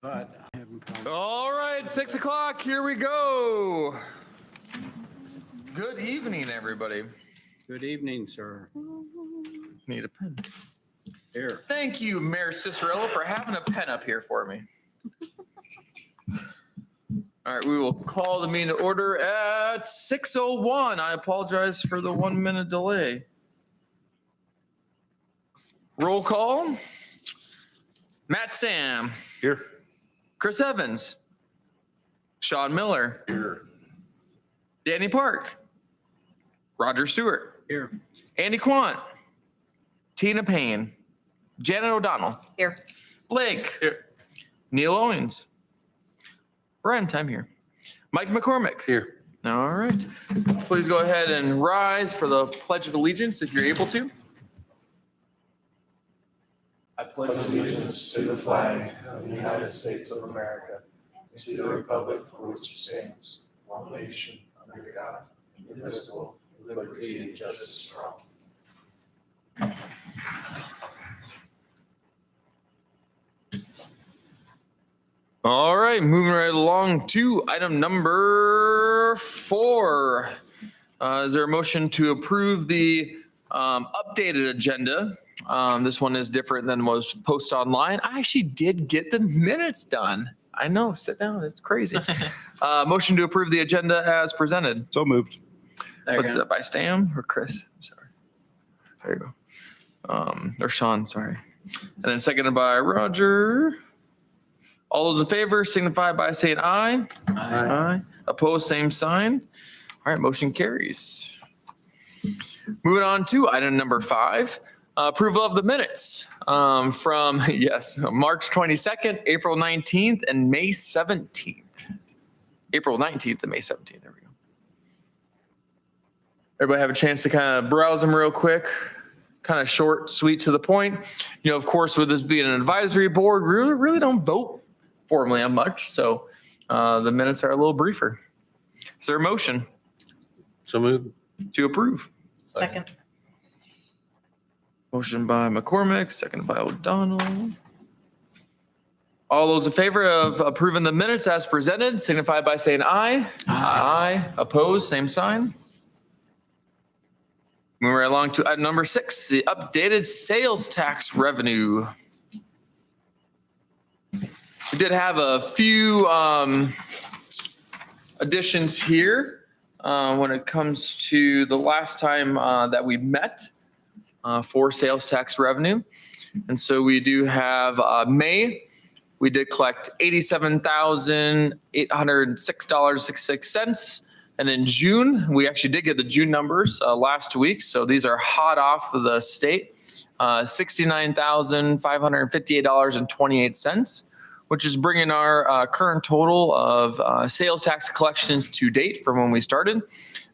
But I haven't found. All right, 6 o'clock. Here we go. Good evening, everybody. Good evening, sir. Need a pen. Here. Thank you, Mayor Cicerello, for having a pen up here for me. All right, we will call the meeting to order at 6:01. I apologize for the 1 minute delay. Roll call. Matt Sam. Here. Chris Evans. Sean Miller. Here. Danny Park. Roger Stewart. Here. Andy Quant. Tina Payne. Janet O'Donnell. Here. Blake. Here. Neil Owens. Brent, I'm here. Mike McCormick. Here. All right. Please go ahead and rise for the Pledge of Allegiance if you're able to. I pledge allegiance to the flag of the United States of America, and to the republic for which it stands, one nation, under God, indivisible, with liberty and justice for all. All right, moving right along to item number 4. Is there a motion to approve the updated agenda? This one is different than what was posted online. I actually did get the minutes done. I know, sit down, it's crazy. Motion to approve the agenda as presented. So moved. Was that by Stam or Chris? Sorry. There you go. Or Sean, sorry. And then seconded by Roger. All those in favor signify by saying aye. Aye. Opposed, same sign. All right, motion carries. Moving on to item number 5, approval of the minutes from, yes, March 22nd, April 19th, and May 17th. April 19th and May 17th. There we go. Everybody have a chance to kind of browse them real quick. Kind of short, sweet, to the point. You know, of course, with this being an advisory board, we really don't vote formally on much. So the minutes are a little briefer. Is there a motion So moved. to approve? Second. Motion by McCormick, seconded by O'Donnell. All those in favor of approving the minutes as presented signify by saying aye. Aye. Opposed, same sign. Moving right along to item number 6, the updated sales tax revenue. We did have a few additions here when it comes to the last time that we met for sales tax revenue. And so we do have May, we did collect $87,806.66. And in June, we actually did get the June numbers last week. So these are hot off of the state, $69,558.28. Which is bringing our current total of sales tax collections to date from when we started to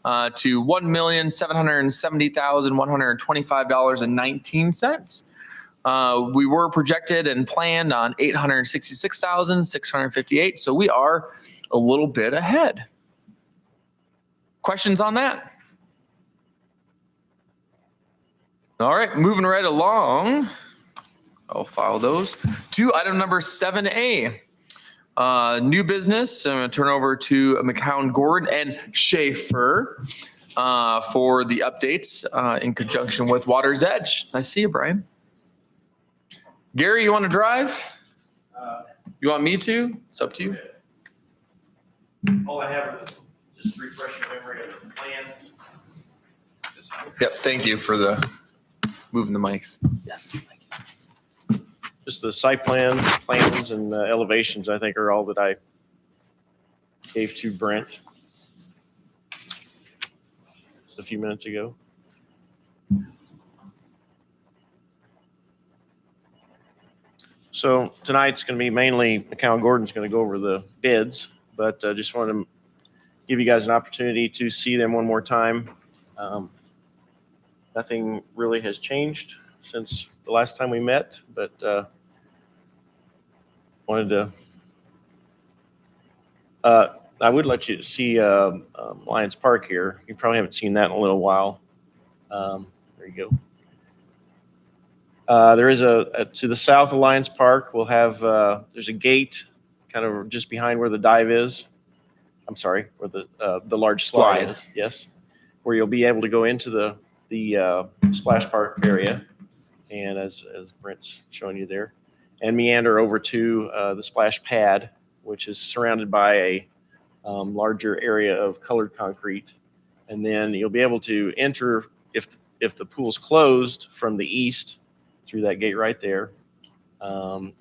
$1,770,125.19. We were projected and planned on $866,658, so we are a little bit ahead. Questions on that? All right, moving right along. I'll file those. To item number 7A, new business. I'm going to turn over to McCown Gordon and Schaefer for the updates in conjunction with Water's Edge. I see you, Brian. Gary, you want to drive? You want me to? It's up to you. All I have is just refresh your memory of the plans. Yep, thank you for the moving the mics. Yes. Just the site plans and the elevations, I think, are all that I gave to Brent just a few minutes ago. So tonight's going to be mainly McCown Gordon's going to go over the bids, but just wanted to give you guys an opportunity to see them one more time. Nothing really has changed since the last time we met, but wanted to, I would let you see Lions Park here. You probably haven't seen that in a little while. There you go. There is to the south of Lions Park, we'll have, there's a gate kind of just behind where the dive is. I'm sorry, where the large slide is. Yes, where you'll be able to go into the splash park area, and as Brent's showing you there, and meander over to the splash pad, which is surrounded by a larger area of colored concrete, and then you'll be able to enter if the pool's closed from the east through that gate right there.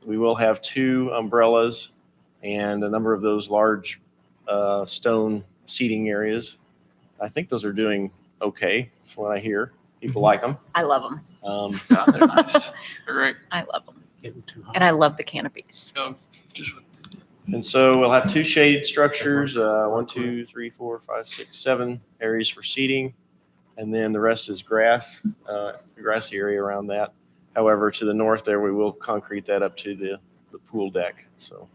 We will have 2 umbrellas and a number of those large stone seating areas. I think those are doing okay, from what I hear. People like them. I love them. Yeah, they're nice. They're great. I love them. Getting too hot. And I love the canopies. Just And so we'll have 2 shade structures, 1, 2, 3, 4, 5, 6, 7 areas for seating. And then the rest is grass, grassy area around that. However, to the north there, we will concrete that up to the pool deck. So,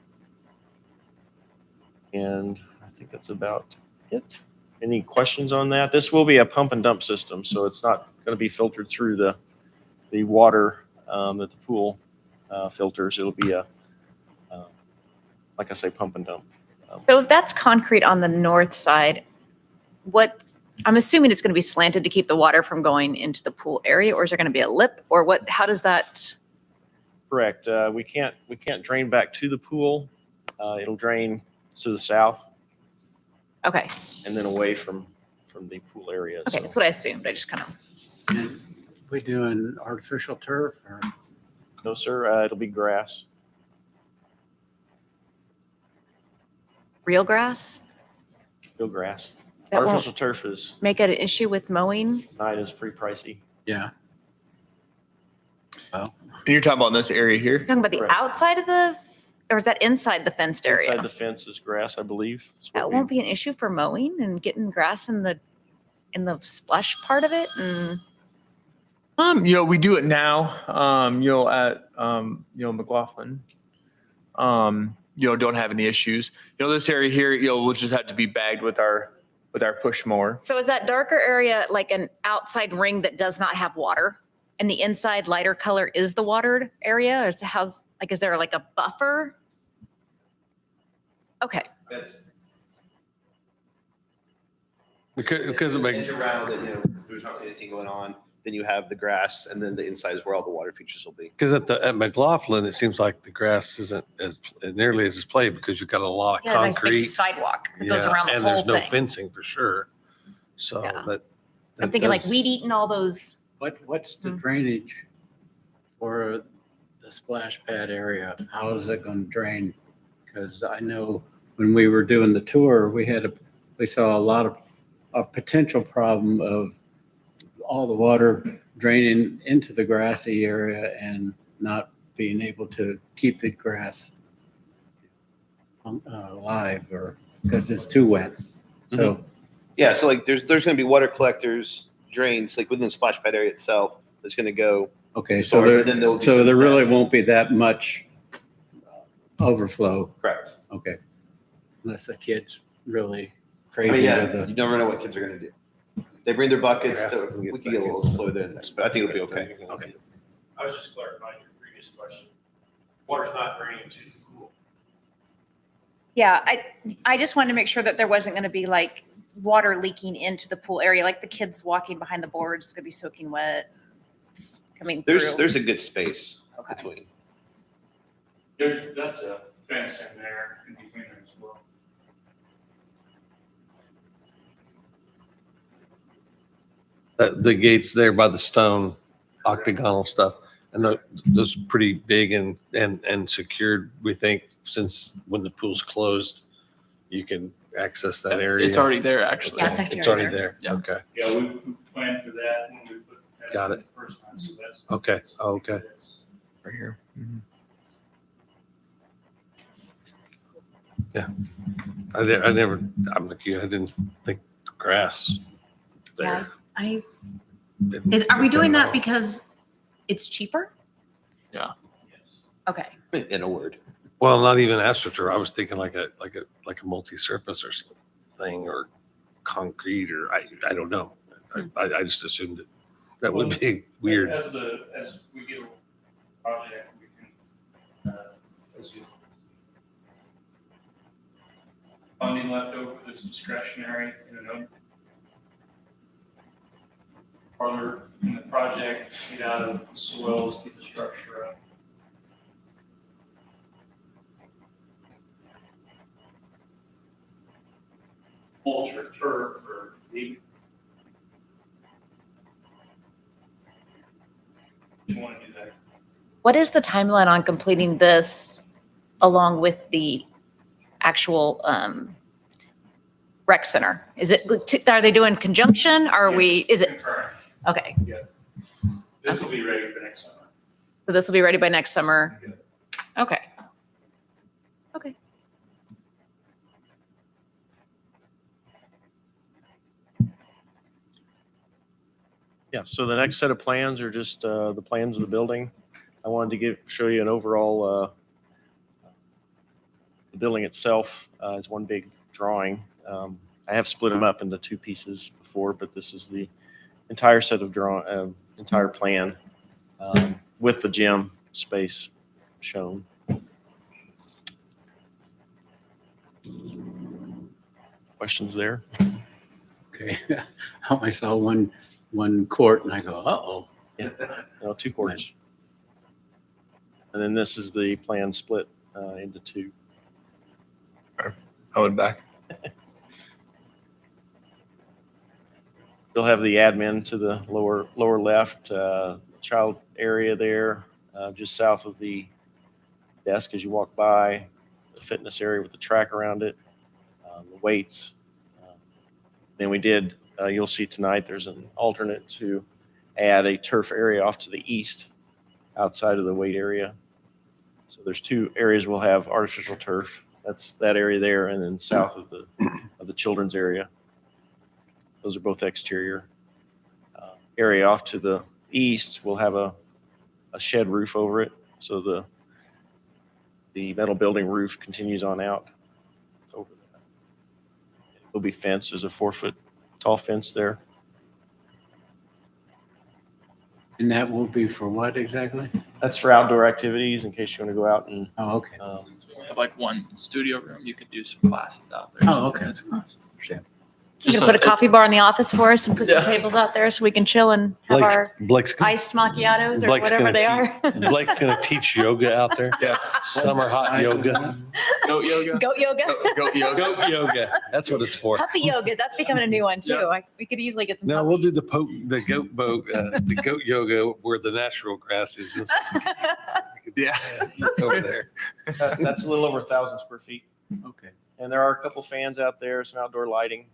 and I think that's about it. Any questions on that? This will be a pump and dump system, so it's not going to be filtered through the water that the pool filters. It'll be like I say, pump and dump. So if that's concrete on the north side, I'm assuming it's going to be slanted to keep the water from going into the pool area, or is there going to be a lip, or what? How does that? Correct. We can't drain back to the pool. It'll drain to the south Okay. and then away from the pool area. Okay, So- that's what I assumed. I just kind of. And we doing artificial turf or? No, sir. It'll be grass. Real grass? Real grass. That won't Artificial turf is make it an issue with mowing? not as pretty pricey. Yeah. And you're talking about this area here? Talking about the Correct. outside of or is that inside the fenced area? Inside the fence is grass, I believe. is what That we- won't be an issue for mowing and getting grass in the splash part of it? And We do it now, at, McLaughlin. Don't have any issues. This area here, we'll just have to be bagged with our push mower. so is that darker area like an outside ring that does not have water? And the inside lighter color is the watered area? Or is there like a buffer? Okay. Because it makes, around it, there's not anything going on. Then you have the grass, and then the inside is where all the water features will be. because at McLaughlin, it seems like the grass isn't as nearly as displayed because you've got a lot of Yeah, nice big concrete. sidewalk that goes Yeah, around the and whole there's no thing. fencing for sure. So Yeah. that. I'm thinking like weed eating all those. What's the Hmm. drainage for the splash pad area? How is it going to drain? Because I know when we were doing the tour, we saw a lot of a potential problem of all the water draining into the grassy area and not being able to keep the grass alive or because it's too wet. So Yeah, so like there's going to be water collectors, drains, like within the splash pad area itself. That's going to go. okay, so Sorry, there, but then there'll be so some there really back. won't be that much overflow. Correct. Okay, unless the kid's really But crazy yeah, with you the. never know what kids are going to do. They bring their buckets. Grass So can we get can get a back little in. flow there, but I think it'll be okay. Okay. I was just clarifying your previous question. Water's not draining to the pool. Yeah, I just wanted to make sure that there wasn't going to be like water leaking into the pool area, like the kids walking behind the boards is going to be soaking wet, just coming through. There's a good space Okay. between. That's a fence in there in between them as well. The gates there by the stone octagonal stuff. And those are pretty big and secured, we think, since when the pool's closed, you can access that area. It's already there, actually. Yeah, it's actually It's already already there. Yeah. Okay. Yeah, we planned for that when we put the fence Got in it. the first time, so that's. Okay. Oh, okay. that's- Right here. I never, I'm like you, I didn't think grass there. Are we doing that because it's cheaper? Yes. Okay. In a word. Well, not even astroturf. I was thinking like a multi-surface or thing or concrete or I don't know. I just assumed that would be weird. As we get a project, we can, as you funding left over that's discretionary, farther in the project, get out of the soils, get the structure up. Mulch or turf or leaf. You want to do that. What is the timeline on completing this along with the actual rec center? Is it, are they doing conjunction? Are we, is it, Concurrent. okay, This will be ready for next summer. so this will be ready by next summer? Okay. Okay. Yeah, so the next set of plans are just the plans of the building. I wanted to show you an overall, the building itself is one big drawing. I have split them up into two pieces before, but this is the entire set of entire plan with the gym space shown. Questions there? Okay. I saw one court and I go, uh-oh. No, two courts. And then this is the plan split into two. I would back. They'll have the admin to the lower left, child area there, just south of the desk as you walk by, the fitness area with the track around it, the weights. Then we did, you'll see tonight, there's an alternate to add a turf area off to the east outside of the weight area. So there's two areas we'll have artificial turf. That's that area there, and then south of the children's area. Those are both exterior. Area off to the east will have a shed roof over it, so the metal building roof continues on out over that. It will be fenced. There's a 4-foot tall fence there. And that will be for what exactly? That's for outdoor activities in case you want to go out and Oh, okay. Since we have like one studio room, you could do some classes out there. Oh, okay. That's awesome. Shit. You Just gonna put a so- coffee bar in the office for us and put some Yeah. tables out there so we can chill and have our Blake's iced macchiatos or Blake's whatever gonna they are? Blake's gonna teach yoga out there. Yes. Summer hot yoga. Goat yoga. Goat yoga? Goat yoga. Goat yoga. That's what it's for. Puppy yoga, that's becoming a new one too. Yeah. We could easily get some No, we'll do puppies. the goat yoga where the natural grass is. And stuff. Yeah. Over there. that's a little over 1,000 square feet. Okay. And there are a couple fans out there, some outdoor lighting.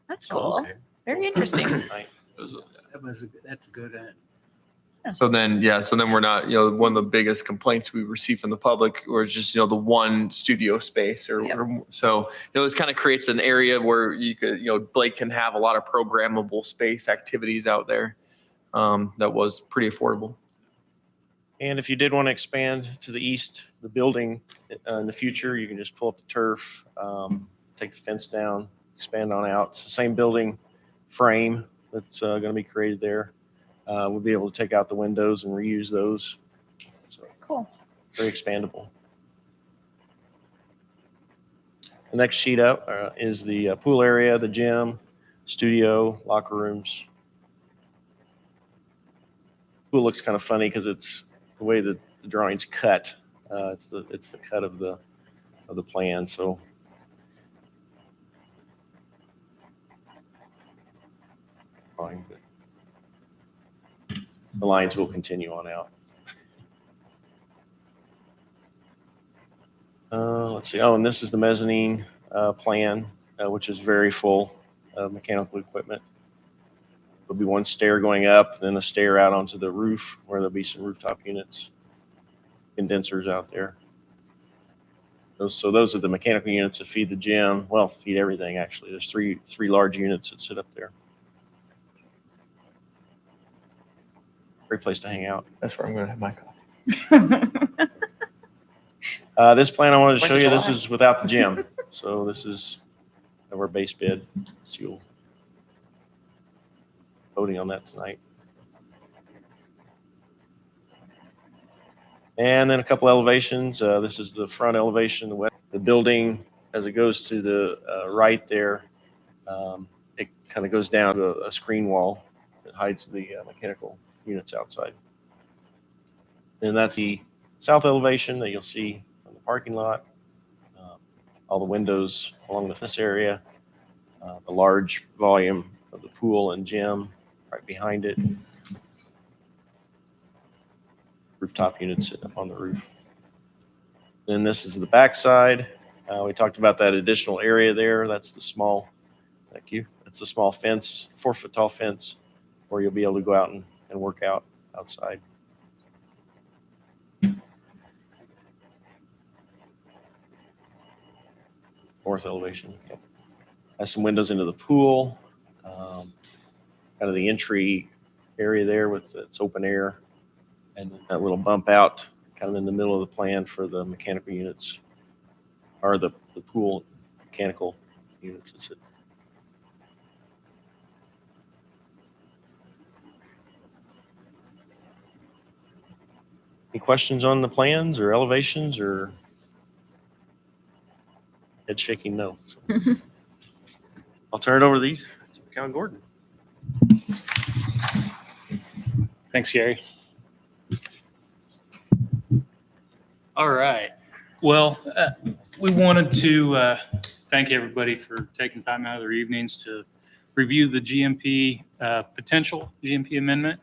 That's Oh, cool. okay. Very interesting. Night. That's a good ad. So then we're not, one of the biggest complaints we receive from the public was just, the one studio space Yep. so, this kind of creates an area where you could, Blake can have a lot of programmable space activities out there. That was pretty affordable. And if you did want to expand to the east, the building in the future, you can just pull up the turf, take the fence down, expand on out. It's the same building frame that's going to be created there. We'll be able to take out the windows and reuse those. So Cool. very expandable. The next sheet up is the pool area, the gym, studio, locker rooms. Pool looks kind of funny because it's the way that the drawing's cut. It's the cut of the plan. So fine, but the lines will continue on out. Let's see. Oh, and this is the mezzanine plan, which is very full of mechanical equipment. There'll be one stair going up, then a stair out onto the roof where there'll be some rooftop units, condensers out there. Those are the mechanical units that feed the gym. Well, feed everything actually. There's three large units that sit up there. Great place to hang out. That's where I'm going to have my coffee. This plan I wanted to Fourth show of you, this July. is without the gym. So this is our base bid. So you'll voting on that tonight. And then a couple elevations. This is the front elevation, the building as it goes to the right there, it kind of goes down to a screen wall that hides the mechanical units outside. And that's the south elevation that you'll see from the parking lot. All the windows along this area, the large volume of the pool and gym right behind it. Rooftop units on the roof. Then this is the backside. We talked about that additional area there. That's the small, thank you. That's the small fence, 4-foot tall fence where you'll be able to go out and work out outside. North elevation. Yep. Has some windows into the pool. Kind of the entry area there with its open air. And then that little bump out kind of in the middle of the plan for the mechanical units or the pool mechanical units. Any questions on the plans or elevations or head shaking no? So I'll turn it over to these to Count Gordon. Thanks, Gary. All right. Well, we wanted to thank everybody for taking time out of their evenings to review the GMP potential GMP amendment,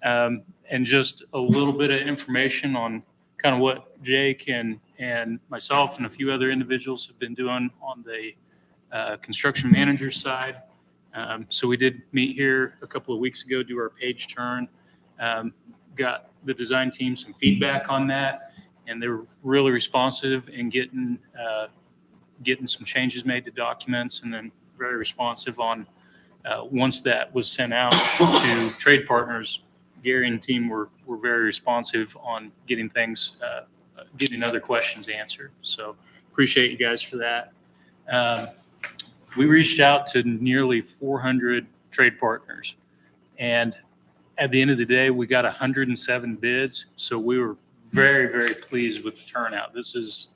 and just a little bit of information on kind of what Jake and myself and a few other individuals have been doing on the construction manager side. So we did meet here a couple of weeks ago, do our page turn, got the design team some feedback on that, and they were really responsive in getting some changes made to documents, and then very responsive on once that was sent out to trade partners. Gary and team were very responsive on getting things, getting other questions answered. So appreciate you guys for that. We reached out to nearly 400 trade partners, and at the end of the day, we got 107 bids. So we were very, very pleased with the turnout. This is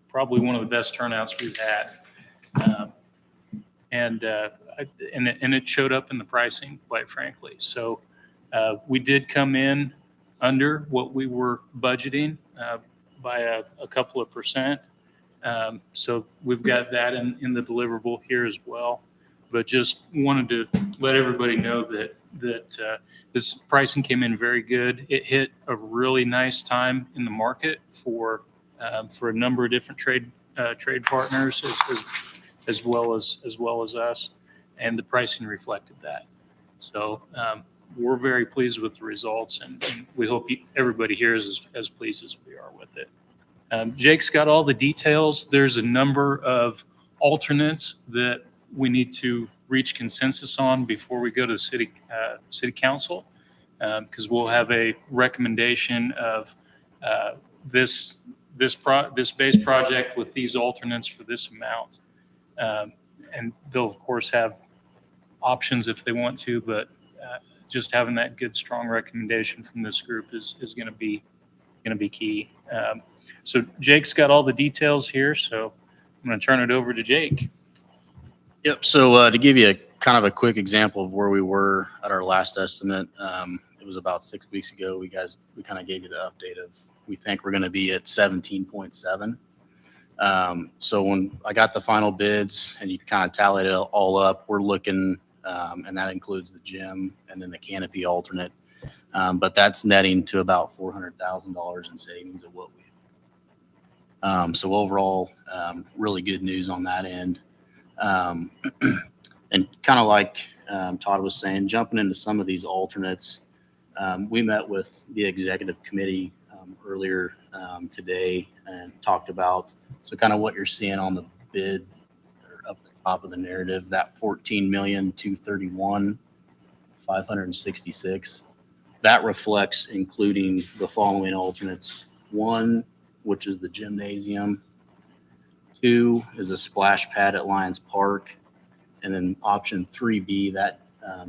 probably one of the best turnouts we've had. And it showed up in the pricing, quite frankly. So we did come in under what we were budgeting by a couple of percent. So we've got that in the deliverable here as well. But just wanted to let everybody know that this pricing came in very good. It hit a really nice time in the market for a number of different trade partners as well as us, and the pricing reflected that. So we're very pleased with the results, and we hope everybody here is as pleased as we are with it. Jake's got all the details. There's a number of alternates that we need to reach consensus on before we go to city council, because we'll have a recommendation of this base project with these alternates for this amount, and they'll of course have options if they want to, but just having that good strong recommendation from this group is going to be key. So Jake's got all the details here, so I'm going to turn it over to Jake. Yep. So to give you kind of a quick example of where we were at our last estimate, it was about 6 weeks ago. We kind of gave you the update of we think we're going to be at 17.7. So when I got the final bids and you kind of tallied it all up, we're looking, and that includes the gym and then the canopy alternate, but that's netting to about $400,000 in savings of what we. So overall, really good news on that end. And kind of like Todd was saying, jumping into some of these alternates, we met with the executive committee earlier today and talked about kind of what you're seeing on the bid or up the top of the narrative, that $14,231,566. That reflects including the following alternates: 1, which is the gymnasium; 2 is a splash pad at Lions Park; and then option 3B, that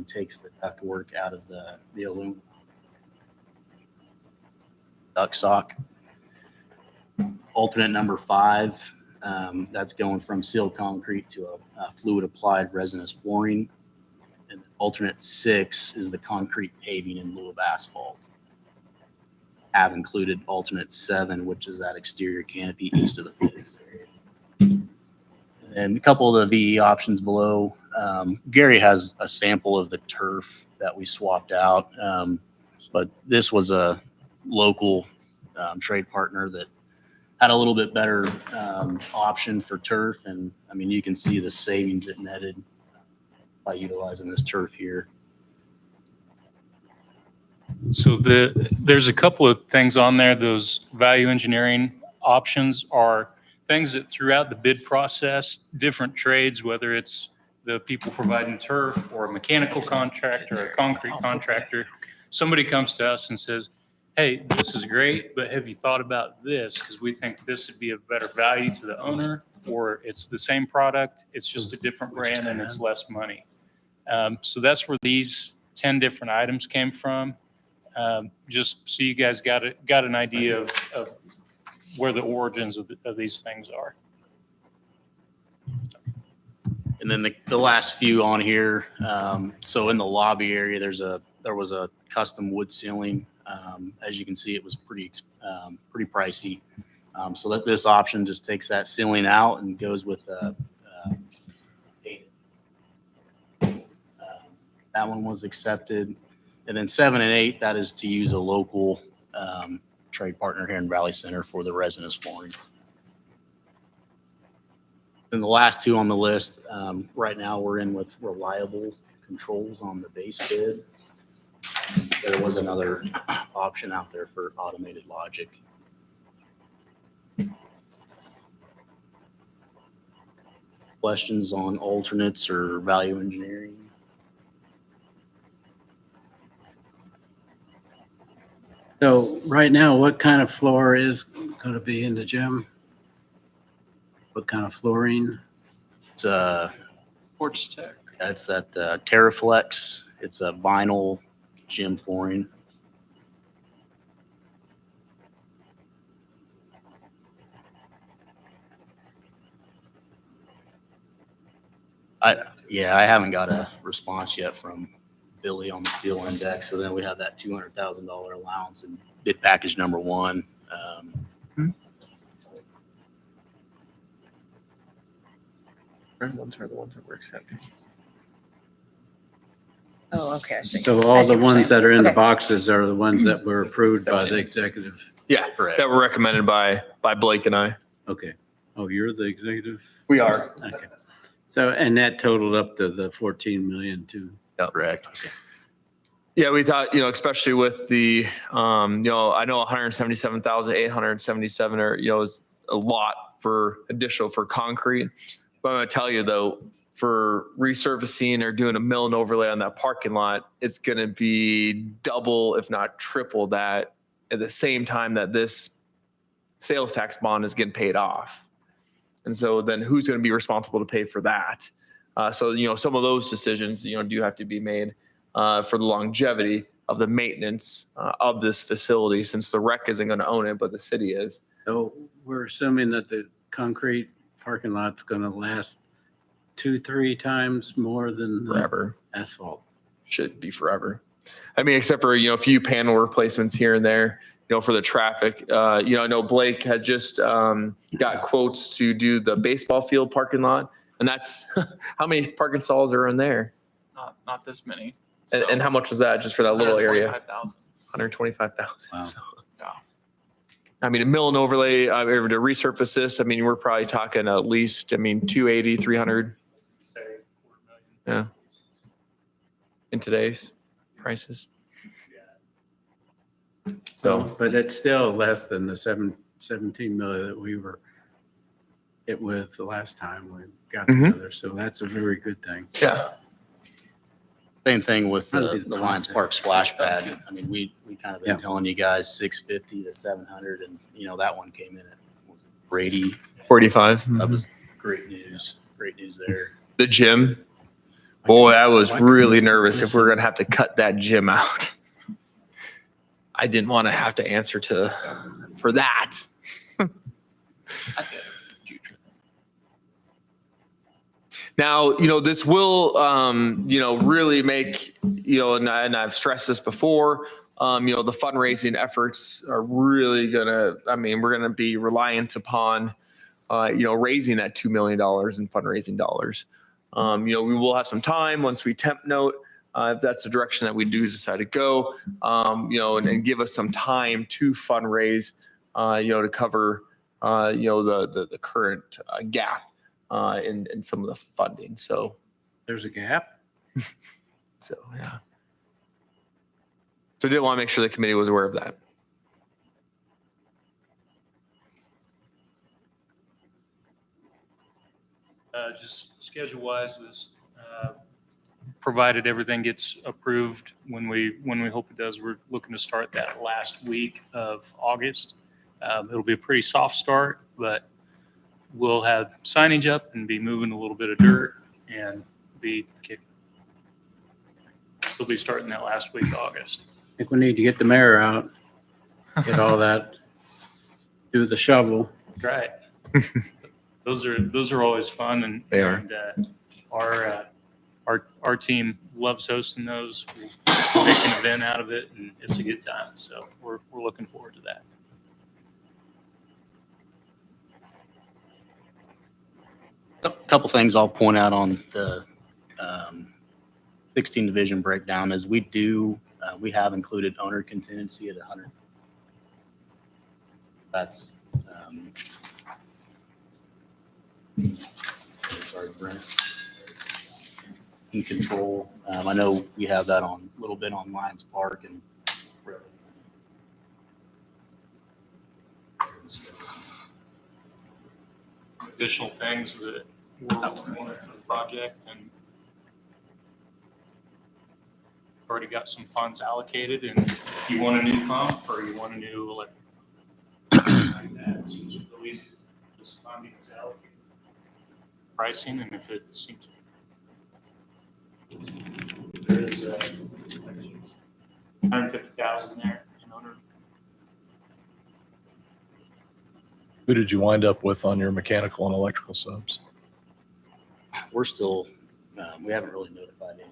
takes the ductwork out of the aluminum duct sock. Alternate number 5 That's going from sealed concrete to a fluid applied resinous flooring. And alternate 6 is the concrete paving in lieu of asphalt. Have included alternate 7, which is that exterior canopy east of the fence area. And a couple of the VE options below. Gary has a sample of the turf that we swapped out, but this was a local trade partner that had a little bit better option for turf. And I mean, you can see the savings it netted by utilizing this turf here. So there's a couple of things on there. Those value engineering options are things that throughout the bid process, different trades, whether it's the people providing turf or a mechanical contractor or a concrete contractor, somebody comes to us and says, hey, this is great, but have you thought about this? Because we think this would be a better value to the owner, or it's the same product, it's just a different brand and it's less money. So that's where these 10 different items came from. Just so you guys got an idea of where the origins of these things are. And then the last few on here. So in the lobby area, there was a custom wood ceiling. As you can see, it was pretty pricey. So that this option just takes that ceiling out and goes with that one was accepted. And then 7 and 8, that is to use a local trade partner here in Valley Center for the resinous flooring. And the last 2 on the list, right now we're in with reliable controls on the base bid. There was another option out there for automated logic. Questions on alternates or value engineering? So right now, what kind of floor is going to be in the gym? What kind of flooring? It's Porch Tech. It's that Terraflex. It's a vinyl gym flooring. I haven't got a response yet from Billy on the steel index. So then we have that $200,000 allowance in bid package number 1. Ones are the ones that we're accepting. Oh, okay, I see. So I all see the what you're ones saying. that are in the Okay. boxes are the ones that were approved by the executive. Yeah, Correct. that were recommended by Blake and I. Okay. Oh, you're the executive? We are. Okay. So, and that totaled up to the 14 million too. Correct. Yeah, we thought, especially with the, I know 177,877 is a lot for additional for concrete. But I'm going to tell you though, for resurfacing or doing a mill and overlay on that parking lot, it's going to be double, if not triple that at the same time that this sales tax bond is getting paid off. And so then who's going to be responsible to pay for that? So, some of those decisions, do have to be made for the longevity of the maintenance of this facility, since the rec isn't going to own it, but the city is. So we're assuming that the concrete parking lot's going to last 2-3 times more than the Forever. asphalt. Should be forever. I mean, except for, a few panel replacements here and there, for the traffic. I know Blake had just got quotes to do the baseball field parking lot. And that's, how many parking stalls are in there? Not this many. And how much was that just for that little area? 125,000. 125,000. Wow. So, Yeah. I mean, a mill and overlay, to resurface this, we're probably talking at least, 280, 300 Say $250,000. in today's prices. So, but it's still less than the 17 million that we were hit with the last time we got Mhm. together. So that's a very good thing. Yeah. Same thing with That'd be the the Lions concept. Park splash pad. I mean, we kind of been Yeah. telling you guys 650 to 700, and that one came in at was it Brady. 45. That was great news. Great news there. The gym. Boy, I was really nervous if we were going to have to cut that gym out. I didn't want to have to answer for that. Now, this will, really make, and I've stressed this before, the fundraising efforts are really we're gonna be reliant upon, raising that $2 million in fundraising dollars. We will have some time once we temp note, if that's the direction that we do decide to go, and give us some time to fundraise, to cover, the current gap in some of the funding. So, There's a gap. yeah. So I did want to make sure the committee was aware of that. Just schedule wise, this, provided everything gets approved when we hope it does, we're looking to start that last week of August. It'll be a pretty soft start, but we'll have signage up and be moving a little bit of dirt and we'll be starting that last week of August. I think we need to get the mayor out, get all that, do the shovel. Right. Those are always fun, and They are. and, our team loves hosting those. We'll make an event out of it, and it's a good time. So we're looking forward to that. A couple things I'll point out on the 16 division breakdown is we have included owner contingency at 100. That's sorry, Brent. In control. I know we have that on a little bit on Lions Park and Additional things that we're wanting for the project, and already got some funds allocated. And if you want a new pump or you want a new electric, like that, it's usually the easiest. This funding is allocated. Pricing, and if it seems there is 150,000 there in owner. Who did you wind up with on your mechanical and electrical subs? we're still, we haven't really notified anyone.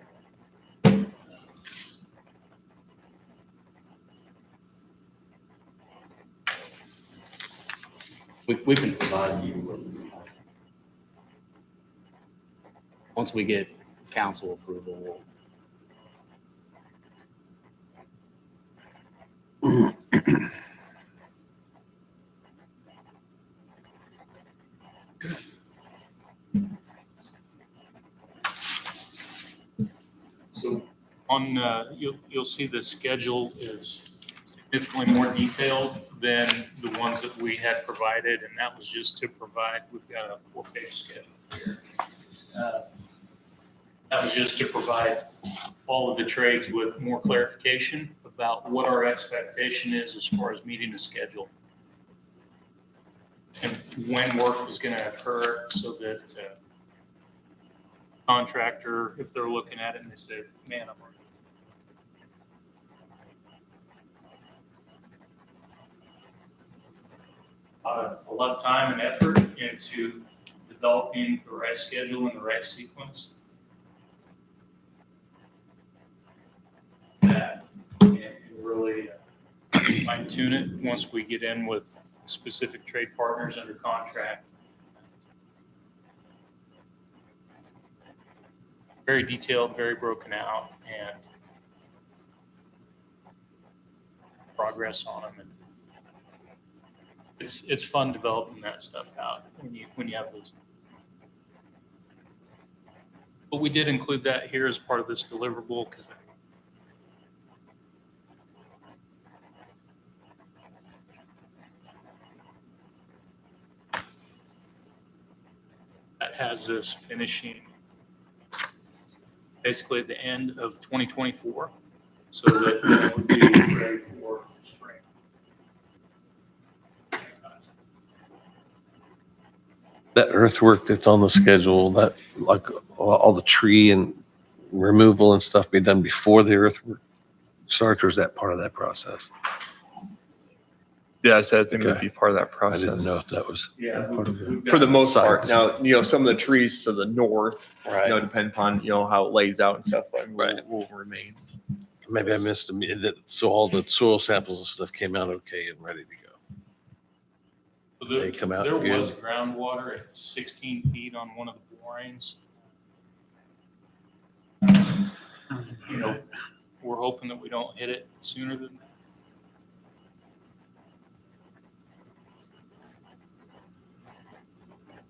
We can provide you with, once we get council approval, we'll So on, you'll see the schedule is significantly more detailed than the ones that we had provided, and that was just to provide, we've got a 4-page schedule here. That was just to provide all of the trades with more clarification about what our expectation is as far as meeting the schedule. And when work was gonna occur, so that contractor, if they're looking at it and they say, man, I'm a lot of time and effort into developing the right schedule and the right sequence. That and really fine tune it once we get in with specific trade partners under contract. Very detailed, very broken out, and progress on them. And it's fun developing that stuff out when you have those. But we did include that here as part of this deliverable because that has this finishing basically at the end of 2024, so that would be ready for spring. That earthwork that's on the schedule, that like all the tree and removal and stuff be done before the earthwork starts, or is that part of that process? Yeah, I said I think it would Okay. be part of that I process. didn't know if that was. Yeah. For the most part. Sites. Now, some of the trees to the north, depending upon, how it lays out and stuff, will remain. Maybe I missed them. So all the soil samples and stuff came out okay and ready to go. They come out There good. was groundwater at 16 feet on one of the borings. We're hoping that we don't hit it sooner than that.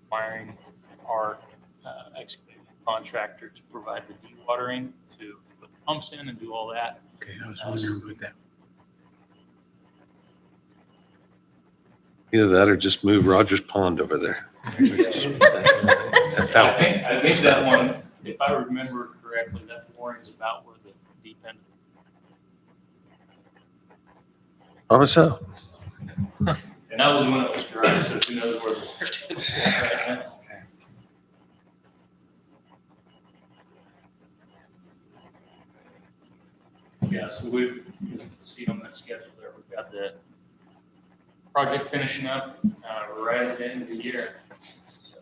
Requiring our excavating contractor to provide the dewatering, to put pumps in and do all that. Okay, I was wondering about that. Either that or just move Rogers Pond over there. I think that one, if I remember correctly, that boring is about where the deep end. Probably so. And that was when it was dry, so who knows where the water tip is right now. Yeah, so we see on that schedule there, we've got the project finishing up right at the end of the year. So,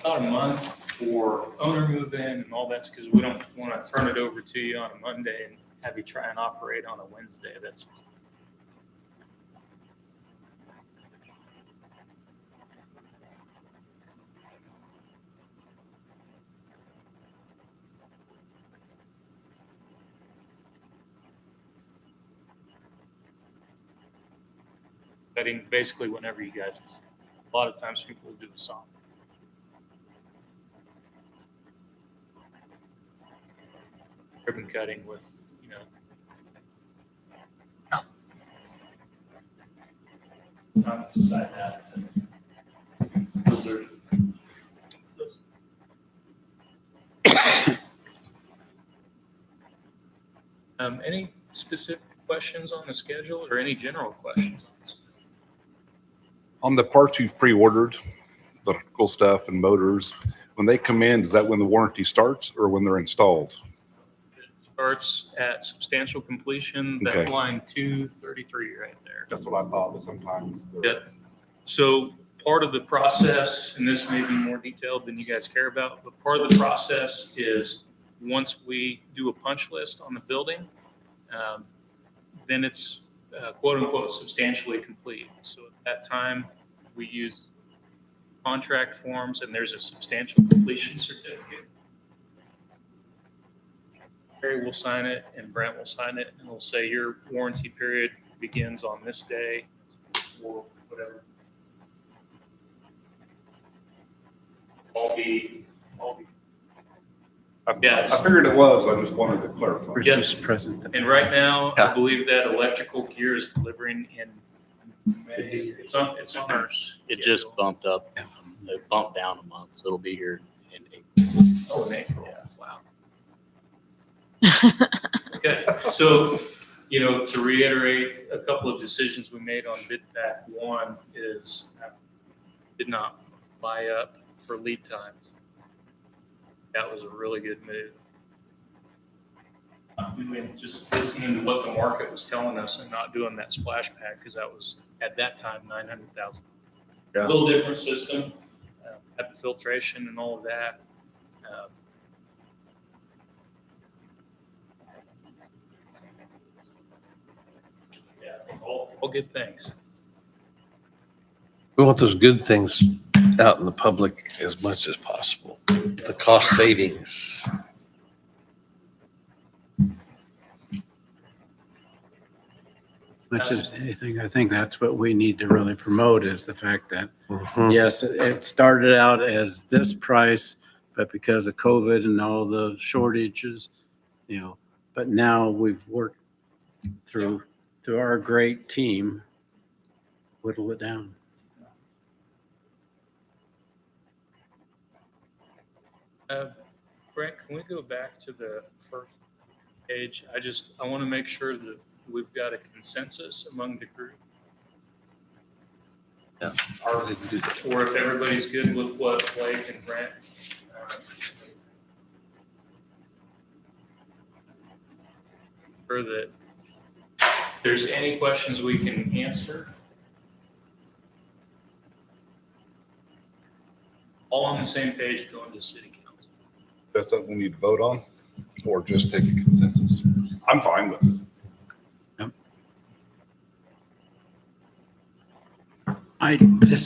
about a month for owner move in and all that's because we don't want to turn it over to you on a Monday and have you try and operate on a Wednesday. That's just, cutting basically whenever you guys, a lot of times people will do a song. Ribbon cutting with, time to decide that. Those are, any specific questions on the schedule or any general questions on this? On the parts you've pre-ordered, electrical stuff and motors, when they come in, is that when the warranty starts or when they're installed? It starts at substantial completion, that Okay. line 233 right there. That's what I thought, but sometimes. Yeah. So part of the process, and this may be more detailed than you guys care about, but part of the process is once we do a punch list on the building, then it's quote unquote substantially complete. So at that time, we use contract forms and there's a substantial completion certificate. Harry will sign it and Brent will sign it and we'll say your warranty period begins on this day or whatever. I'll be. Yes. I figured it was, I just wanted to clarify. Christmas present. And right now, Yeah. I believe that electrical gear is delivering in May. It's on our. It just bumped up. It bumped down a month, so it'll be here in April. Oh, in April. Wow. Okay, so, to reiterate, a couple of decisions we made on bid pack one is did not buy up for lead times. That was a really good move. Just listening to what the market was telling us and not doing that splash pad because that was at that time $900,000. Yeah. A little different system, had the filtration and all of that. Yeah, it's all good things. We want those good things out in the public as much as possible. The cost savings. Much as anything, I think that's what we need to really promote is the fact that, Mhm. yes, it started out as this price, but because of COVID and all the shortages, but now we've worked through our great team, whittle it down. Brent, can we go back to the first page? I want to make sure that we've got a consensus among the group. Yeah. Or if everybody's good with what Blake and Brent. Sure that there's any questions we can answer. All on the same page going to city council. That's something we need to vote on, or just take a consensus? I'm fine with it.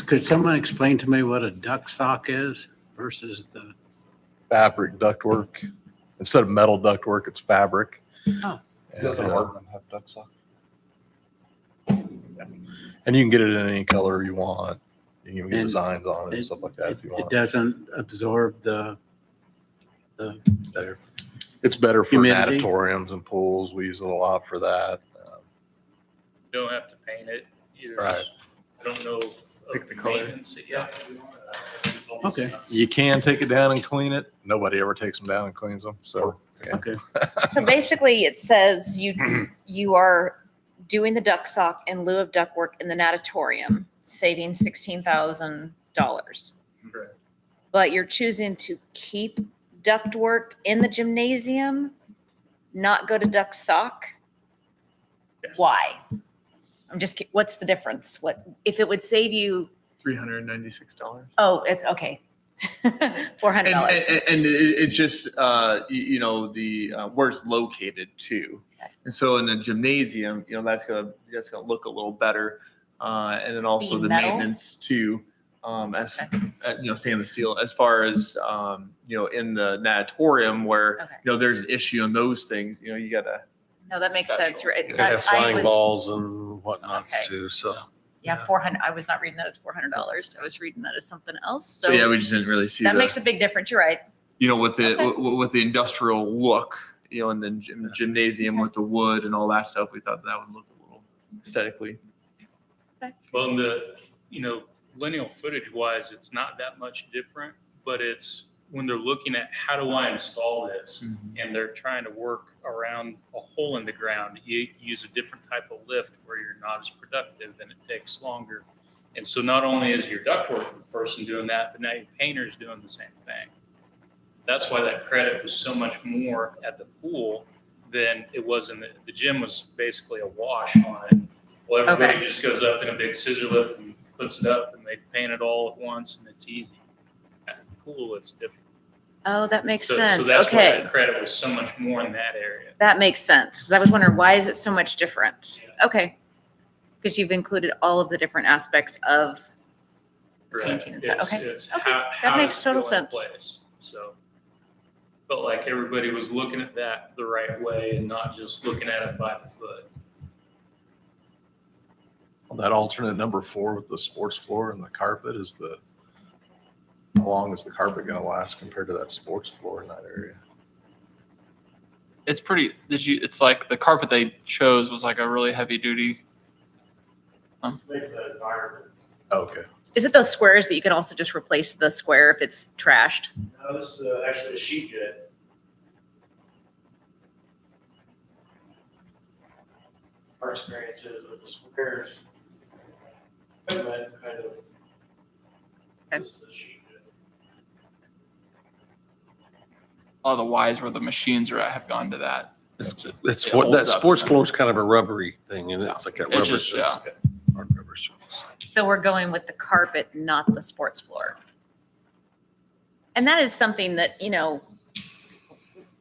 Could someone explain to me what a duck sock is versus the, Fabric ductwork. Instead of metal ductwork, it's fabric. Oh. And, Doesn't Heartland have duck sock? and you can get it in any color you want. You can even get And designs on it and stuff like that if you it want. doesn't absorb the Better. It's better for Humidity? natatoriums and pools. We use it a lot for that. Don't have to paint it either. Right. I don't know. Pick the color. Maintenance, yeah. Okay. You can take it down and clean it. Nobody ever takes them down and cleans them. So yeah. Okay. So basically, it says you are doing the duck sock in lieu of duct work in the natatorium, saving $16,000. Correct. But you're choosing to keep duct work in the gymnasium, not go to duck sock? Yes. Why? What's the difference? What, if it would save you, $396. oh, it's okay. $400. And it's just, the, where it's located too. Okay. And so in the gymnasium, that's gonna look a little better. And then also Being the metal? maintenance too, stainless steel, as far as, in the natatorium where, Okay. there's an issue on those things, you gotta. No, that makes sense. Right. You have I flying was- balls and whatnots Okay. too, so. Yeah, 400. I was not reading that as $400. I was reading that as something else. So yeah, we just didn't really see that the, makes a big difference. You're right. with the, Okay. with the industrial look, and then gymnasium with the wood and all that stuff. We thought that would look a little aesthetically. Well, in the, lineal footage wise, it's not that much different, but it's when they're looking at how do I install this and they're trying to work around a hole in the ground, you use a different type of lift where you're not as productive and it takes longer. And so not only is your ductwork person doing that, but now your painter's doing the same thing. That's why that credit was so much more at the pool than it was in the gym was basically a wash on it. Well, everybody Okay. just goes up in a big scissor lift and puts it up and they paint it all at once and it's easy. At the pool, it's different. Oh, that makes So sense. that's why Okay. the credit was so much more in that area. That makes sense. 'Cause I was wondering, why is it so much different? Okay. Because you've included all of the different aspects of, Painting and stuff. Okay. It's Okay. how That makes does it total go in sense. place. So felt like everybody was looking at that the right way and not just looking at it by the foot. On that alternate number 4 with the sports floor and the carpet how long is the carpet going to last compared to that sports floor in that area? It's pretty, it's like the carpet they chose was like a really heavy duty. Okay. is it those squares that you can also just replace the square if it's trashed? No, this is actually a sheet good. Our experience is that the squares equipment kind of is the sheet good. A lot of the Ys where the machines are at have gone to that. It's It what, that holds up. sports floor is kind of a rubbery thing and it's like a It rubber. just, yeah. Hard rubber surface. So we're going with the carpet, not the sports floor. And that is something that,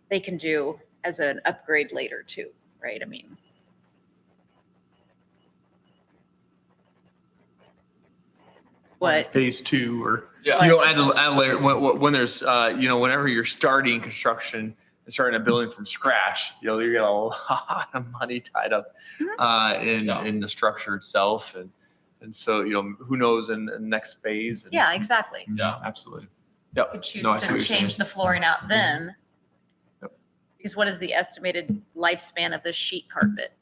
they can do as an upgrade later too, right? I mean, what? Phase 2 or, Yeah. add a layer when there's, whenever you're starting construction and starting a building from scratch, you get a lot of money tied up in the structure itself. And so, who knows in the next phase. And- Yeah, exactly. Yeah, absolutely. Yep. Could choose No, I see to what you're saying. change the flooring out then. Yep. Because what is the estimated lifespan of this sheet carpet?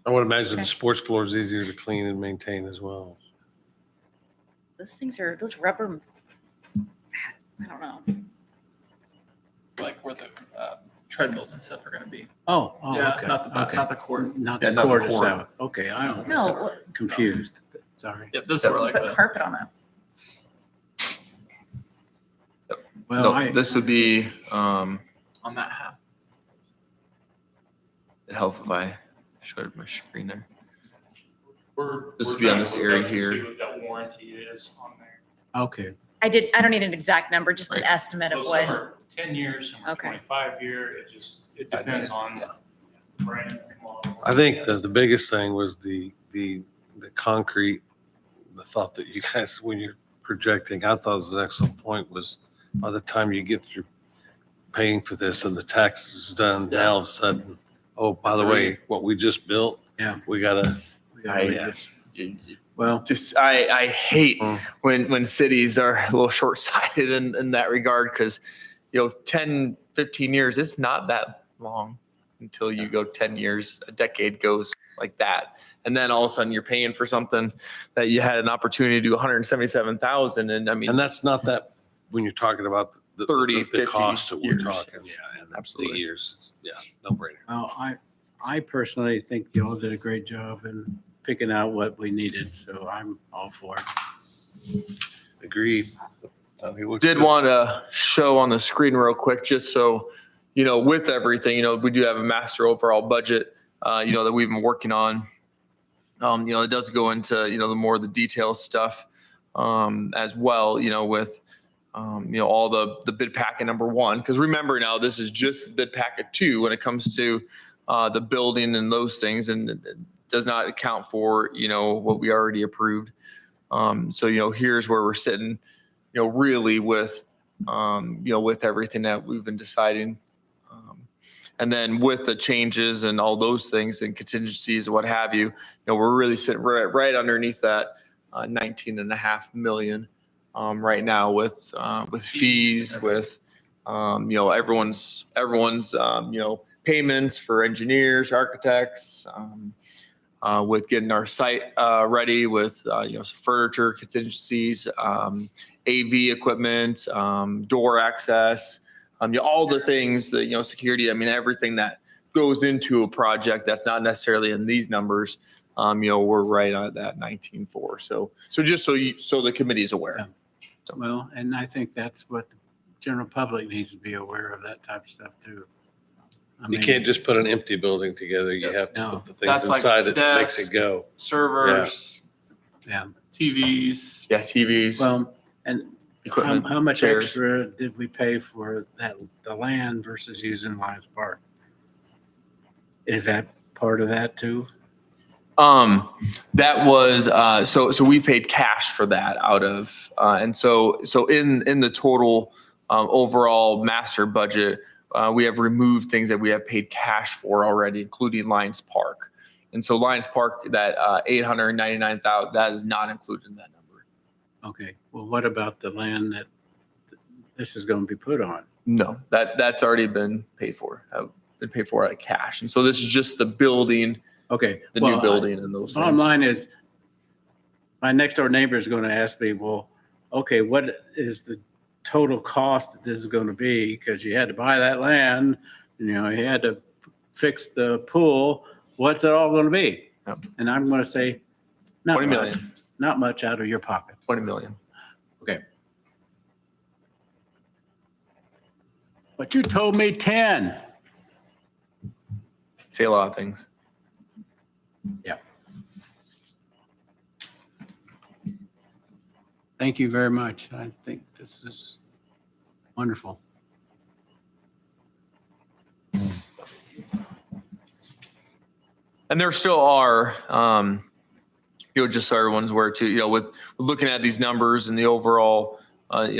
I would imagine Okay. the sports floor is easier to clean and maintain as well. Those rubber, I don't know. Like where the treadmills and stuff are going to be. Oh, Yeah, okay. not the- Okay. not the court. Not Yeah, the not the court court. itself. Okay, I'm No, confused. Sorry. Yep, those are like put the, carpet on a Well, No, this would be, On that half. it'd help if I showed my screen there. This We're would be on trying this to look area up to see here. what that warranty is on there. okay. I don't need an exact number, just an Right. estimate of Well, what. some are 10 years, some are Okay. 25 year. It depends on the brand. model. I think the biggest thing was the concrete, the thought that you guys, when you're projecting, I thought was an excellent point, was by the time you get through paying for this and the tax is done, now all of a sudden, oh, by the way, what we just built, Yeah. we gotta, Well, I hate Mm. when cities are a little short-sighted in that regard, because, 10, 15 years, it's not that long until you go 10 years, a decade goes like that. And then all of a sudden you're paying for something that you had an opportunity to do 177,000. And I mean, and that's not that, when you're talking about the 30, the 50 cost that we're years. talking. Yeah, and the Absolutely. years, yeah, no brainer. well, I personally think y'all did a great job in picking out what we needed, so I'm all for it. Agreed. He looks Did good. want to show on the screen real quick, just so, with everything, we do have a master overall budget, that we've been working on. It does go into, the more the details stuff, as well, with, all the bid packet number 1, because remember now, this is just bid packet 2 when it comes to, the building and those things, and it does not account for, what we already approved. So, here's where we're sitting, really with, with everything that we've been deciding. And then with the changes and all those things and contingencies and what have you, we're really sitting right underneath that 19.5 million right now with fees, with, everyone's, payments for engineers, architects, with getting our site ready with, some furniture contingencies, AV equipment, door access, all the things that, security, everything that goes into a project that's not necessarily in these numbers, we're right on that 19.4. So just so the committee is aware. Well, and I think that's what the general public needs to be aware of, that type of stuff too. I You mean, can't just put an empty building together. You have to No. put the things That's like inside it that makes desks. it go. Servers, Yeah, TVs. Yeah, TVs, well, and equipment. how much chairs. extra did we pay for the land versus using Lions Park? Is that part of that too? That was, so we paid cash for that out of, and so in the total, overall master budget, we have removed things that we have paid cash for already, including Lions Park. And so Lions Park, that, 899,000, that is not included in that number. Okay, well, what about the land that this is going to be put on? No, that's already been paid for, been paid for out of cash. And so this is just the building, Okay. the well, new building and those Bottom things. line is, my next door neighbor is going to ask me, well, okay, what is the total cost that this is going to be? Because you had to buy that land, you had to fix the pool. What's it all going to be? Yep. And I'm going to say, not 20 much, million, not much out of your pocket. 20 million. But you told me 10. Say a lot of things. Thank you very much. I think this is wonderful. And there still are, just so everyone's aware too, with looking at these numbers and the overall,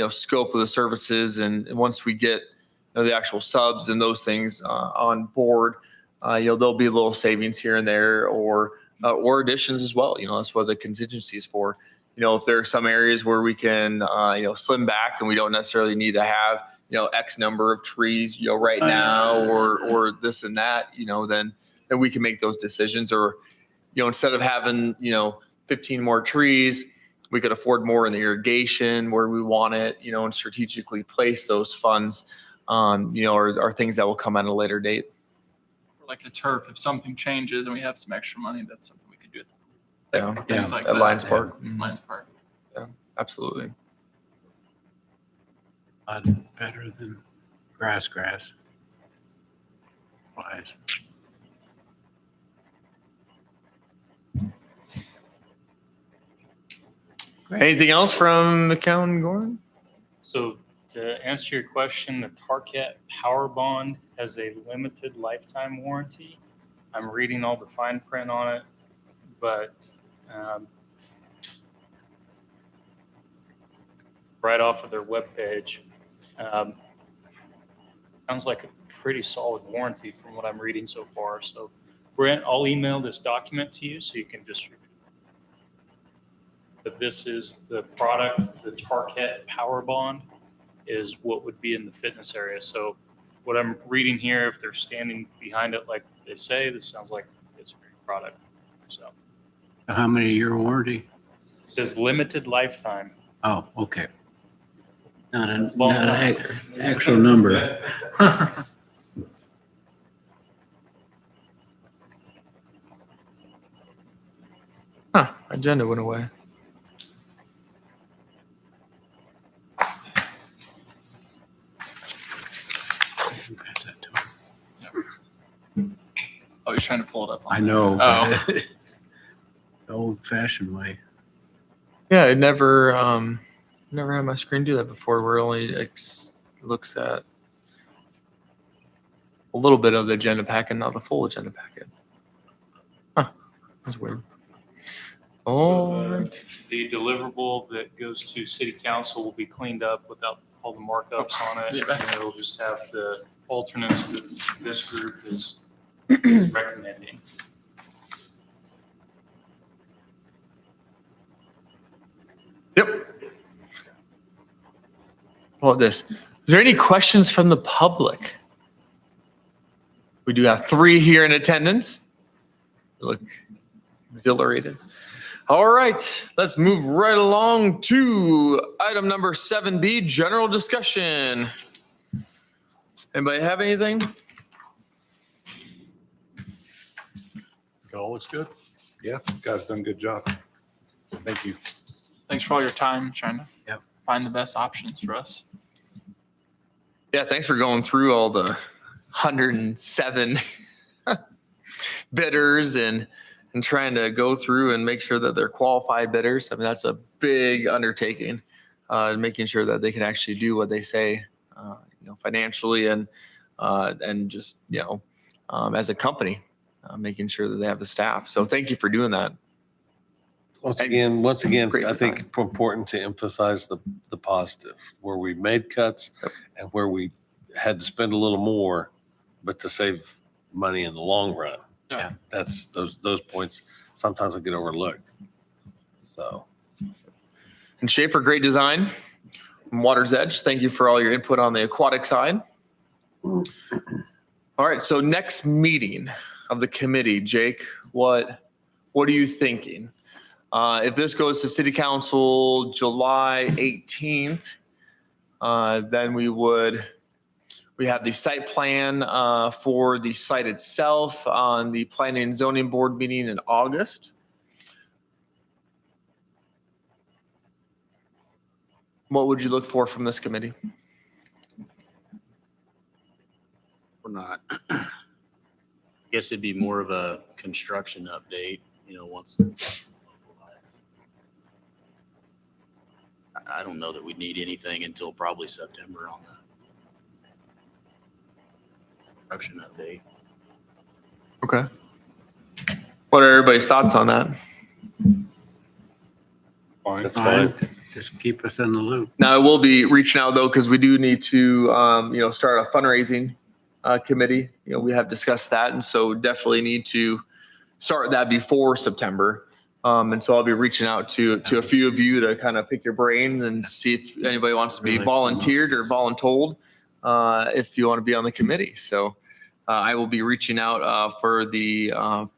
scope of the services. And once we get the actual subs and those things on board, there'll be little savings here and there or additions as well. That's what the contingency is for. If there are some areas where we can, slim back and we don't necessarily need to have, X number of trees, right now or this and that, then we can make those decisions. Or, instead of having, 15 more trees, we could afford more in the irrigation where we want it, and strategically place those funds, are things that will come at a later date. Like the turf, if something changes and we have some extra money, that's something we could do. Yeah, Things like at that. Lions Park. Lions Park. Absolutely. lot better than grass. Wise. Anything else from McCown Gordon? So to answer your question, the Target Power Bond has a limited lifetime warranty. I'm reading all the fine print on it, but right off of their webpage, sounds like a pretty solid warranty from what I'm reading so far. So Brent, I'll email this document to you so you can distribute. But this is the product, the Target Power Bond is what would be in the fitness area. So what I'm reading here, if they're standing behind it like they say, this sounds like it's a great product. So How many year warranty? it says limited lifetime. Oh, okay. Not an Long actual number. Huh, agenda went away. Oh, you're trying to pull it up. I know. Oh. but the old fashioned way. Yeah, it never had my screen do that before, where it only looks at a little bit of the agenda packet, not the full agenda packet. Huh, that's weird. All So right. the deliverable that goes to city council will be cleaned up without all the markups on it. Yeah. And it'll just have the alternates that this group is recommending. Yep. Well, this. Is there any questions from the public? We do have 3 here in attendance. Look exhilarated. All right, let's move right along to item number 7B, general discussion. Anybody have anything? It all looks good. Yeah, guys done a good job. Thank you. Thanks for all your time trying to Yep. find the best options for us. Yeah, thanks for going through all the 107 bidders and trying to go through and make sure that they're qualified bidders. I mean, that's a big undertaking, making sure that they can actually do what they say, financially and just, as a company, making sure that they have the staff. So thank you for doing that. Once again, Great I think design. it's important to emphasize the positive, where we made cuts Yep. and where we had to spend a little more, but to save money in the long run. Yeah. That's those points sometimes will get overlooked. So And Schaefer, great design. From Water's Edge, thank you for all your input on the aquatic side. All right, so next meeting of the committee, Jake, what are you thinking? If this goes to city council July 18th, then we have the site plan for the site itself on the planning and zoning board meeting in August. What would you look for from this committee? We're not. I guess it'd be more of a construction update, once. I don't know that we'd need anything until probably September on the construction update. Okay. What are everybody's thoughts on that? Fine. that's fine. Just keep us in the loop. Now, I will be reaching out though, because we do need to, start a fundraising committee. We have discussed that. And so definitely need to start that before September. And so I'll be reaching out to a few of you to kind of pick your brain and see if anybody wants to be Really? volunteered or voluntold if you want to be on the committee. So I will be reaching out for the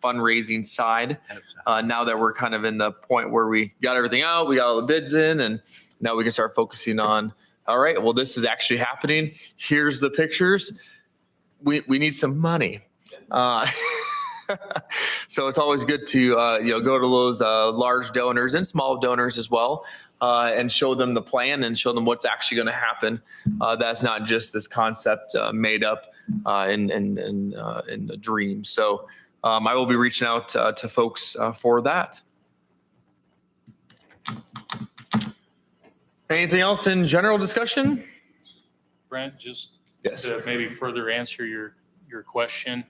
fundraising side. That's- Now that we're kind of in the point where we got everything out, we got all the bids in, and now we can start focusing on, all right, well, this is actually happening. Here's the pictures. We need some money. So it's always good to, go to those large donors and small donors as well and show them the plan and show them what's actually going to happen. That's not just this concept made up in the dream. So I will be reaching out to folks for that. Anything else in general discussion? Brent, just Yes. to maybe further answer your question.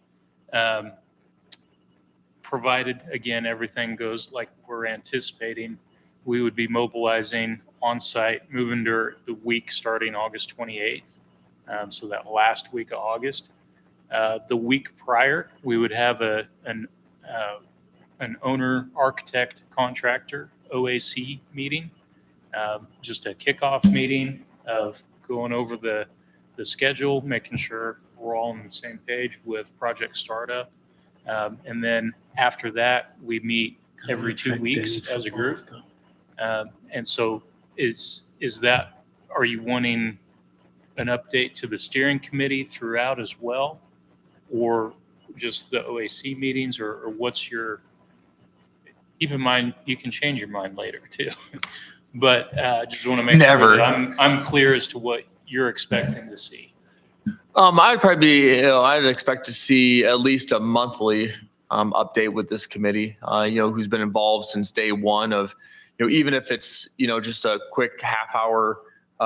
Provided, again, everything goes like we're anticipating, we would be mobilizing on site, moving to the week starting August 28th. So that last week of August. The week prior, we would have an owner, architect, contractor, OAC meeting. Just a kickoff meeting of going over the schedule, making sure we're all on the same page with project startup. And then after that, we meet every 2 weeks as a group. And so are you wanting an update to the steering committee throughout as well? Or just the OAC meetings, or what's your, keep in mind, you can change your mind later too. But just want to make Never. sure that I'm clear as to what you're expecting to see. I'd probably be, I'd expect to see at least a monthly update with this committee, who's been involved since day one of, even if it's, just a quick half-hour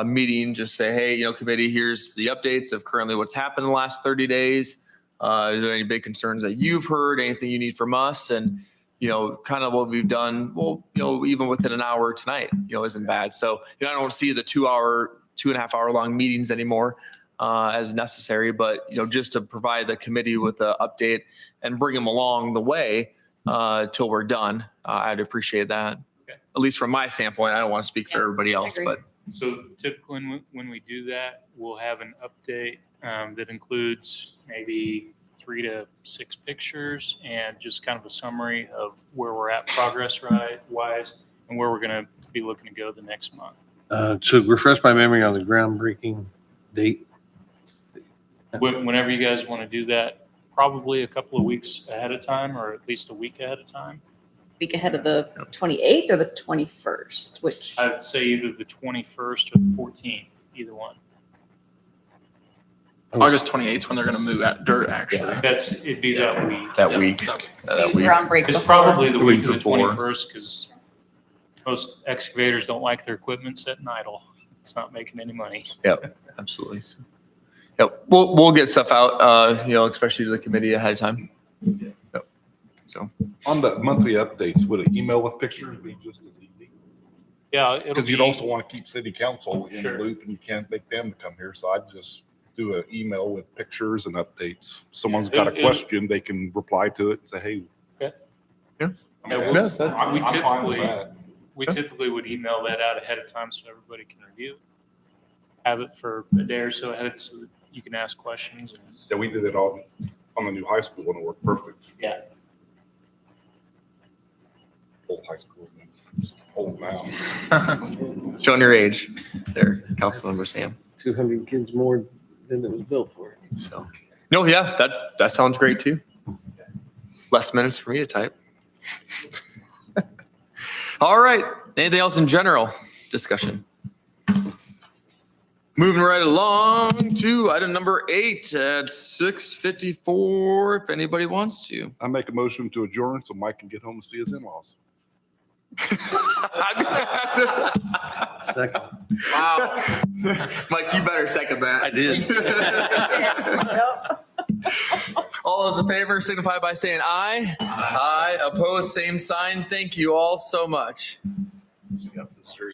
meeting, just say, hey, committee, here's the updates of currently what's happened in the last 30 days. Is there any big concerns that you've heard, anything you need from us? And, kind of what we've done, well, even within an hour tonight, isn't bad. So, I don't see the 2.5 hour long meetings anymore as necessary, but, just to provide the committee with an update and bring them along the way till we're done. I'd appreciate that. Okay. At least from my standpoint. I don't want to speak for everybody else, agree. but So typically when we do that, we'll have an update that includes maybe 3 to 6 pictures and just kind of a summary of where we're at progress wise and where we're going to be looking to go the next month. So refresh my memory on the groundbreaking date. Whenever you guys want to do that, probably a couple of weeks ahead of time, or at least a week ahead of time. Week ahead of the 28th or the 21st, which I'd say either the 21st or the 14th, either one. August 28th is when they're going to move at dirt, actually. It'd be that week. that Yep. week. Okay. That week. groundbreak It's before. probably the The week week of the before. 21st because most excavators don't like their equipment sitting idle. It's not making any money. Absolutely. So, yep. We'll get stuff out, especially to the committee ahead of time. Yep. So On the monthly updates, would an email with pictures be just as easy? Yeah, it'll Because be, you'd also want to keep city council in the Sure. loop and you can't make them to come here. So I'd just do an email with pictures and updates. Someone's got a It'll- question, they can reply to it and say, hey. Okay. Yeah. I mean, Yeah, that's- we I'm fine with typically- that. we typically would email that out ahead of time so everybody can review. Have it for a day or so ahead so that you can ask questions. Yeah, we did it on the new high school and it worked perfect. Yeah. Old high school, it's old now. showing your age there, Councilmember Sam. 200 kids more than it was built for. So, no, yeah, that sounds great too. Less minutes for me to type. All right. Anything else in general discussion? Moving right along to item number 8 at 6:54. If anybody wants to. I make a motion to adjourn so Mike can get home and see his in-laws. Second. Wow. Mike, you better second that. I did. All those in favor signify by saying aye. Aye. Opposed, same sign. Thank you all so much. Yep, this is very